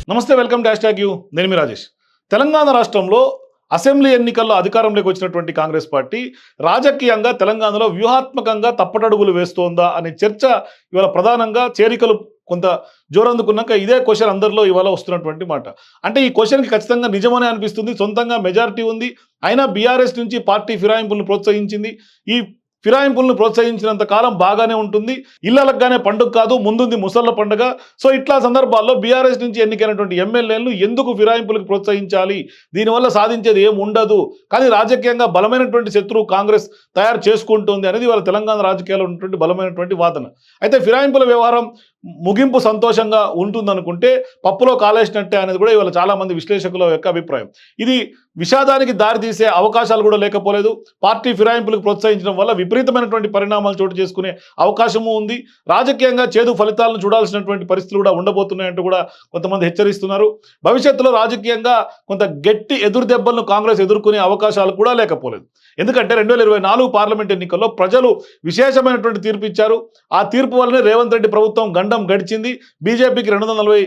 నమస్తే, welcome to #you. నేను మీ రాజేష్. తెలంగాణ రాష్ట్రంలో అసెంబ్లీ ఎన్నికల్లో అధికారంలోకి వచ్చినటువంటి కాంగ్రెస్ పార్టీ రాజకీయంగా తెలంగాణలో వ్యూహాత్మకంగా తప్పటడుగులు వేస్తోందా అనే చర్చ ఇవాళ ప్రధానంగా చేరికలు కొంత జోరందుకున్నాక ఇదే క్వశ్చన్ అందరిలో ఇవాళ వస్తున్నటువంటి మాట. అంటే ఈ క్వశ్చన్కి ఖచ్చితంగా నిజమనే అనిపిస్తుంది. సొంతంగా మెజారిటీ ఉంది, అయినా బీఆర్ఎస్ నుంచి పార్టీ ఫిరాయింపులను ప్రోత్సహించింది. ఈ ఫిరాయింపులను ప్రోత్సహించినంత కాలం బాగానే ఉంటుంది. ఇళ్లలగానే పండుగ కాదు, ముందుంది ముసళ్ళ పండుగ. సో ఇట్లా సందర్భాల్లో బీఆర్ఎస్ నుంచి ఎన్నికైనటువంటి ఎమ్మెల్యేలను ఎందుకు ఫిరాయింపులకు ప్రోత్సహించాలి, దీనివల్ల సాధించేది ఏం ఉండదు, కానీ రాజకీయంగా బలమైనటువంటి శత్రువు కాంగ్రెస్ తయారు చేసుకుంటుంది అనేది వాళ్ళ తెలంగాణ రాజకీయాల్లో ఉన్నటువంటి బలమైనటువంటి వాదన. అయితే ఫిరాయింపుల వ్యవహారం ముగింపు సంతోషంగా ఉంటుందనుకుంటే పప్పులో కాలేసినట్టే అనేది కూడా ఇవాళ చాలామంది విశ్లేషకుల యొక్క అభిప్రాయం. ఇది విషాదానికి దారితీసే అవకాశాలు కూడా లేకపోలేదు. పార్టీ ఫిరాయింపులకు ప్రోత్సహించడం వల్ల విపరీతమైనటువంటి పరిణామాలు చోటు చేసుకునే అవకాశము ఉంది. రాజకీయంగా చేదు ఫలితాలను చూడాల్సినటువంటి పరిస్థితులు కూడా ఉండబోతున్నాయంటూ కూడా కొంతమంది హెచ్చరిస్తున్నారు. భవిష్యత్తులో రాజకీయంగా కొంత గట్టి ఎదురు దెబ్బలను కాంగ్రెస్ ఎదుర్కొనే అవకాశాలు కూడా లేకపోలేదు. ఎందుకంటే 2024 పార్లమెంట్ ఎన్నికల్లో ప్రజలు విశేషమైనటువంటి తీర్పు ఇచ్చారు. ఆ తీర్పు వల్లనే రేవంత్ రెడ్డి ప్రభుత్వం గండం గడిచింది. బీజేపీకి 240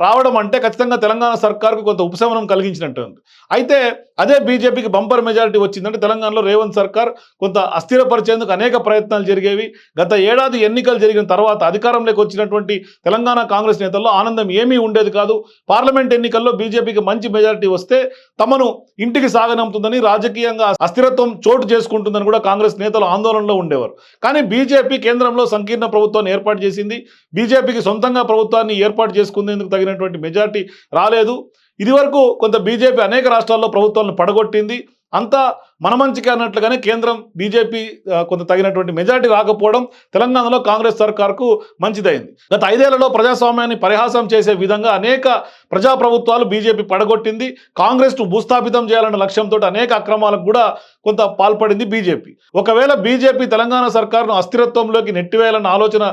రావడం అంటే ఖచ్చితంగా తెలంగాణ సర్కార్కు కొంత ఉపశమనం కలిగించినట్టు ఉంది. అయితే అదే బీజేపీకి బంపర్ మెజారిటీ వచ్చిందంటే తెలంగాణలో రేవంత్ సర్కార్ కొంత అస్థిరపరిచేందుకు అనేక ప్రయత్నాలు జరిగేవి. గత ఏడాది ఎన్నికలు జరిగిన తర్వాత అధికారంలోకి వచ్చినటువంటి తెలంగాణ కాంగ్రెస్ నేతల్లో ఆనందం ఏమీ ఉండేది కాదు. పార్లమెంట్ ఎన్నికల్లో బీజేపీకి మంచి మెజారిటీ వస్తే తమను ఇంటికి సాగనంపుతుందని, రాజకీయంగా అస్థిరత్వం చోటు చేసుకుంటుందని కూడా కాంగ్రెస్ నేతలు ఆందోళనలో ఉండేవారు. కానీ బీజేపీ కేంద్రంలో సంకీర్ణ ప్రభుత్వాన్ని ఏర్పాటు చేసింది. బీజేపీకి సొంతంగా ప్రభుత్వాన్ని ఏర్పాటు చేసుకుంది తగినటువంటి మెజారిటీ రాలేదు. ఇదివరకు కొంత బీజేపీ అనేక రాష్ట్రాల్లో ప్రభుత్వాలను పడగొట్టింది. అంతా మన మంచిగా అన్నట్లుగానే కేంద్రం బీజేపీ కొంత తగినటువంటి మెజారిటీ రాకపోవడం తెలంగాణలో కాంగ్రెస్ సర్కార్కు మంచిదైంది. గత 5 ఏళ్లలో ప్రజాస్వామ్యాన్ని పరిహాసం చేసే విధంగా అనేక ప్రజాప్రభుత్వాలు బీజేపీ పడగొట్టింది. కాంగ్రెస్ను భూస్థాపితం చేయాలన్న లక్ష్యంతో అనేక అక్రమాలకు కూడా కొంత పాల్పడింది బీజేపీ. ఒకవేళ బీజేపీ తెలంగాణ సర్కారును అస్థిరత్వంలోకి నెట్టివేయాలన్న ఆలోచన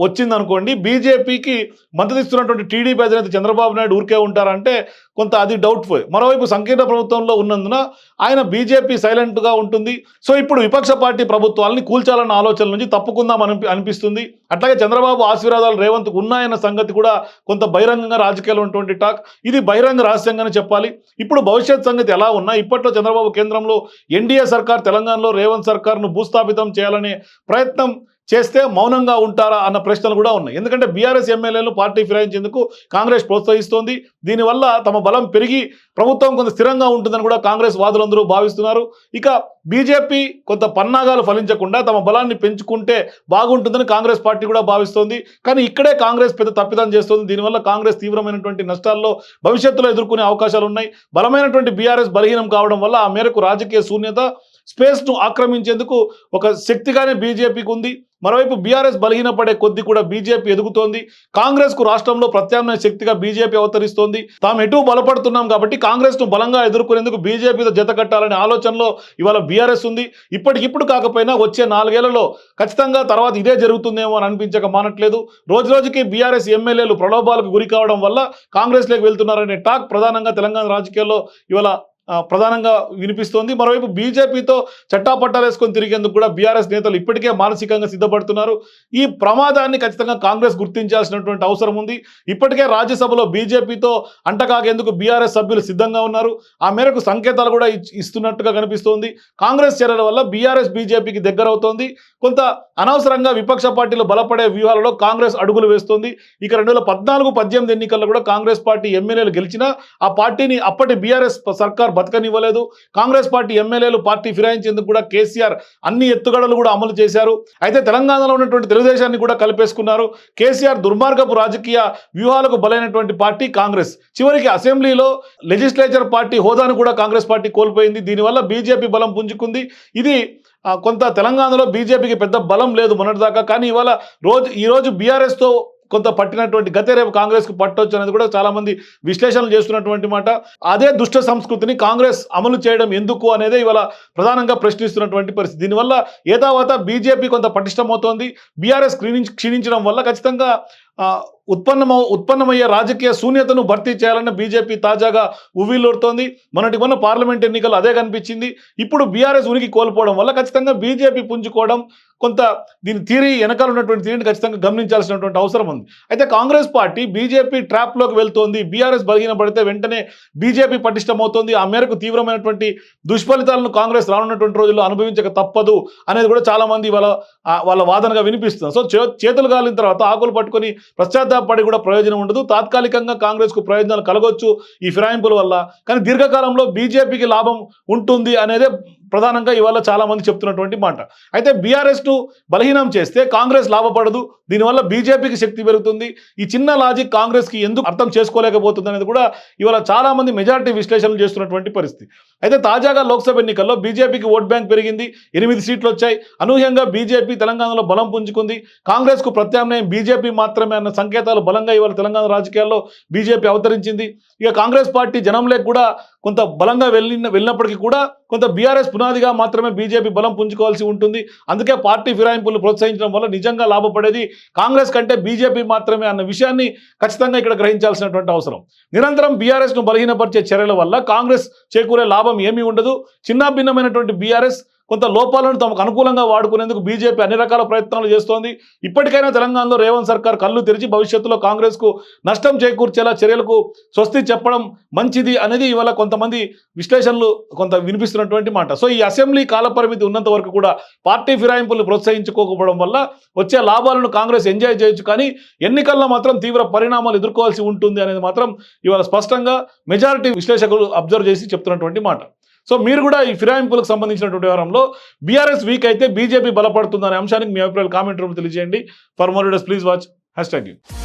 వచ్చిందనుకోండి, బీజేపీకి మద్దతు ఇస్తున్నటువంటి టీడీపీ అధినేత చంద్రబాబు నాయుడు ఊరికే ఉంటారంటే కొంత అది డౌట్ఫుల్. మరోవైపు సంకీర్ణ ప్రభుత్వంలో ఉన్నందున ఆయన బీజేపీ సైలెంట్గా ఉంటుంది. సో ఇప్పుడు విపక్ష పార్టీ ప్రభుత్వాలని కూల్చాలన్న ఆలోచన నుంచి తప్పుకుందాం అనిపిస్తుంది. అట్లాగే చంద్రబాబు ఆశీర్వాదాలు రేవంత్కు ఉన్నాయన్న సంగతి కూడా కొంత బహిరంగంగా రాజకీయాల్లో ఉన్నటువంటి టాక్. ఇది బహిరంగ రహస్యంగానే చెప్పాలి. ఇప్పుడు భవిష్యత్ సంగతి ఎలా ఉన్నా ఇప్పట్లో చంద్రబాబు కేంద్రంలో ఎన్డీఏ సర్కార్ తెలంగాణలో రేవంత్ సర్కార్ను భూస్థాపితం చేయాలనే ప్రయత్నం చేస్తే మౌనంగా ఉంటారా అన్న ప్రశ్నలు కూడా ఉన్నాయి. ఎందుకంటే బీఆర్ఎస్ ఎమ్మెల్యేలు పార్టీ ఫిరాయించేందుకు కాంగ్రెస్ ప్రోత్సహిస్తోంది. దీనివల్ల తమ బలం పెరిగి ప్రభుత్వం కొంత స్థిరంగా ఉంటుందని కూడా కాంగ్రెస్ వాదులందరూ భావిస్తున్నారు. ఇక బీజేపీ కొంత పన్నాగాలు ఫలించకుండా తమ బలాన్ని పెంచుకుంటే బాగుంటుందని కాంగ్రెస్ పార్టీ కూడా భావిస్తోంది. కానీ ఇక్కడే కాంగ్రెస్ పెద్ద తప్పిదం చేస్తుంది. దీనివల్ల కాంగ్రెస్ తీవ్రమైనటువంటి నష్టాల్లో భవిష్యత్తులో ఎదుర్కొనే అవకాశాలు ఉన్నాయి. బలమైనటువంటి బీఆర్ఎస్ బలహీనం కావడం వల్ల ఆ మేరకు రాజకీయ శూన్యత, స్పేస్ను ఆక్రమించేందుకు ఒక శక్తిగానే బీజేపీకి ఉంది. మరోవైపు బీఆర్ఎస్ బలహీనపడే కొద్దీ కూడా బీజేపీ ఎదుగుతోంది. కాంగ్రెస్కు రాష్ట్రంలో ప్రత్యామ్నాయ శక్తిగా బీజేపీ అవతరిస్తోంది. తాము ఎటు బలపడుతున్నాం కాబట్టి కాంగ్రెస్ను బలంగా ఎదుర్కొనేందుకు బీజేపీతో జత కట్టాలనే ఆలోచనలో ఇవాళ బీఆర్ఎస్ ఉంది. ఇప్పటికిప్పుడు కాకపోయినా వచ్చే 4 ఏళ్లలో ఖచ్చితంగా తర్వాత ఇదే జరుగుతుందేమో అని అనిపించక మానట్లేదు. రోజురోజుకి బీఆర్ఎస్ ఎమ్మెల్యేలు ప్రలోభాలకు గురి కావడం వల్ల కాంగ్రెస్లోకి వెళ్తున్నారనే టాక్ ప్రధానంగా తెలంగాణ రాజకీయాల్లో ఇవాళ ప్రధానంగా వినిపిస్తోంది. మరోవైపు బీజేపీతో చట్టాపట్టాలు వేసుకొని తిరిగేందుకు కూడా బీఆర్ఎస్ నేతలు ఇప్పటికే మానసికంగా సిద్ధపడుతున్నారు. ఈ ప్రమాదాన్ని ఖచ్చితంగా కాంగ్రెస్ గుర్తించాల్సినటువంటి అవసరం ఉంది. ఇప్పటికే రాజ్యసభలో బీజేపీతో అంటకాగేందుకు బీఆర్ఎస్ సభ్యులు సిద్ధంగా ఉన్నారు. ఆ మేరకు సంకేతాలు కూడా ఇస్తున్నట్టుగా కనిపిస్తోంది. కాంగ్రెస్ చర్యల వల్ల బీఆర్ఎస్ బీజేపీకి దగ్గరవుతోంది. కొంత అనవసరంగా విపక్ష పార్టీలు బలపడే వ్యూహాలలో కాంగ్రెస్ అడుగులు వేస్తోంది. ఇక 2014-18 ఎన్నికల్లో కూడా కాంగ్రెస్ పార్టీ ఎమ్మెల్యేలు గెలిచినా ఆ పార్టీని అప్పటి బీఆర్ఎస్ సర్కార్ బతకనివ్వలేదు. కాంగ్రెస్ పార్టీ ఎమ్మెల్యేలు పార్టీ ఫిరాయించేందుకు కూడా కేసీఆర్ అన్ని ఎత్తుగడలు కూడా అమలు చేశారు. అయితే తెలంగాణలో ఉన్నటువంటి తెలుగుదేశాన్ని కూడా కలిపేసుకున్నారు. కేసీఆర్ దుర్మార్గపు రాజకీయ వ్యూహాలకు బలైనటువంటి పార్టీ కాంగ్రెస్. చివరికి అసెంబ్లీలో లెజిస్లేచర్ పార్టీ హోదాను కూడా కాంగ్రెస్ పార్టీ కోల్పోయింది. దీనివల్ల బీజేపీ బలం పుంజుకుంది. ఇది కొంత తెలంగాణలో బీజేపీకి పెద్ద బలం లేదు మొన్నటిదాకా. కానీ ఈరోజు బీఆర్ఎస్తో కొంత పట్టినటువంటి గతే రేపు కాంగ్రెస్కు పట్టొచ్చు అనేది కూడా చాలామంది విశ్లేషణలు చేస్తున్నటువంటి మాట. అదే దుష్ట సంస్కృతిని కాంగ్రెస్ అమలు చేయడం ఎందుకు అనేదే ఇవాళ ప్రధానంగా ప్రశ్నిస్తున్నటువంటి పరిస్థితి. దీనివల్ల ఏదావాత బీజేపీ కొంత పటిష్టమవుతోంది. బీఆర్ఎస్ క్షీణించడం వల్ల ఖచ్చితంగా ఉత్పన్నమయ్యే రాజకీయ శూన్యతను భర్తీ చేయాలని బీజేపీ తాజాగా ఉవ్విళ్ళూరుతోంది. మొన్న పార్లమెంట్ ఎన్నికలు అదే కనిపించింది. ఇప్పుడు బీఆర్ఎస్ ఉనికి కోల్పోవడం వల్ల ఖచ్చితంగా బీజేపీ పుంజుకోవడం, కొంత దీని థియరీ వెనకాల ఉన్నటువంటి థియరీని ఖచ్చితంగా గమనించాల్సినటువంటి అవసరం ఉంది. అయితే కాంగ్రెస్ పార్టీ బీజేపీ ట్రాప్లోకి వెళ్తోంది. బీఆర్ఎస్ బలహీనపడితే వెంటనే బీజేపీ పటిష్టమవుతోంది. ఆ మేరకు తీవ్రమైనటువంటి దుష్ఫలితాలను కాంగ్రెస్ రానున్నటువంటి రోజుల్లో అనుభవించక తప్పదు అనేది కూడా చాలా మంది వాళ్ళ వాదనగా వినిపిస్తుంది. సో చేతులు కాలిన తర్వాత ఆకులు పట్టుకొని పశ్చాత్తాపడి కూడా ప్రయోజనం ఉండదు. తాత్కాలికంగా కాంగ్రెస్కు ప్రయోజనాలు కలగొచ్చు ఈ ఫిరాయింపుల వల్ల, కానీ దీర్ఘకాలంలో బీజేపీకి లాభం ఉంటుంది అనేదే ప్రధానంగా ఇవాళ చాలా మంది చెప్తున్నటువంటి మాట. అయితే బీఆర్ఎస్ను బలహీనం చేస్తే కాంగ్రెస్ లాభపడదు, దీనివల్ల బీజేపీకి శక్తి పెరుగుతుంది. ఈ చిన్న లాజిక్ కాంగ్రెస్కి ఎందుకు అర్థం చేసుకోలేకపోతుంది అనేది కూడా ఇవాళ చాలా మంది మెజారిటీ విశ్లేషణలు చేస్తున్నటువంటి పరిస్థితి. అయితే తాజాగా లోక్సభ ఎన్నికల్లో బీజేపీకి ఓట్ బ్యాంక్ పెరిగింది, 8 సీట్లు వచ్చాయి. అనూహ్యంగా బీజేపీ తెలంగాణలో బలం పుంజుకుంది. కాంగ్రెస్కు ప్రత్యామ్నాయం బీజేపీ మాత్రమే అన్న సంకేతాలు బలంగా ఇవాళ తెలంగాణ రాజకీయాల్లో బీజేపీ అవతరించింది. ఇక కాంగ్రెస్ పార్టీ జనంలోకి కూడా కొంత బలంగా వెళ్ళినప్పటికీ కూడా కొంత బీఆర్ఎస్ పునాదిగా మాత్రమే బీజేపీ బలం పుంజుకోవాల్సి ఉంటుంది. అందుకే పార్టీ ఫిరాయింపులు ప్రోత్సహించడం వల్ల నిజంగా లాభపడేది కాంగ్రెస్ కంటే బీజేపీ మాత్రమే అన్న విషయాన్ని ఖచ్చితంగా ఇక్కడ గ్రహించాల్సినటువంటి అవసరం. నిరంతరం బీఆర్ఎస్ను బలహీనపరిచే చర్యల వల్ల కాంగ్రెస్ చేకూరే లాభం ఏమీ ఉండదు. చిన్నాభిన్నమైనటువంటి బీఆర్ఎస్ కొంత లోపాలను తమకు అనుకూలంగా వాడుకునేందుకు బీజేపీ అన్ని రకాల ప్రయత్నాలు చేస్తోంది. ఇప్పటికైనా తెలంగాణలో రేవంత్ సర్కార్ కళ్ళు తెరిచి భవిష్యత్తులో కాంగ్రెస్కు నష్టం చేకూర్చేలా చర్యలకు స్వస్తి చెప్పడం మంచిది అనేది ఇవాళ కొంతమంది విశ్లేషణలు కొంత వినిపిస్తున్నటువంటి మాట. సో ఈ అసెంబ్లీ కాలపరిమితి ఉన్నంత వరకు కూడా పార్టీ ఫిరాయింపులు ప్రోత్సహించుకోకపోవడం వల్ల వచ్చే లాభాలను కాంగ్రెస్ ఎంజాయ్ చేయొచ్చు, కానీ ఎన్నికల్లో మాత్రం తీవ్ర పరిణామాలు ఎదుర్కోవాల్సి ఉంటుంది అనేది మాత్రం ఇవాళ స్పష్టంగా మెజారిటీ విశ్లేషకులు అబ్జర్వ్ చేసి చెప్తున్నటువంటి మాట. సో మీరు కూడా ఈ ఫిరాయింపులకు సంబంధించినటువంటి వ్యవహారంలో బీఆర్ఎస్ వీక్ అయితే బీజేపీ బలపడుతుందనే అంశానికి మీ అభిప్రాయాలు కామెంట్ రూపంలో తెలియజేయండి. For more videos please watch #.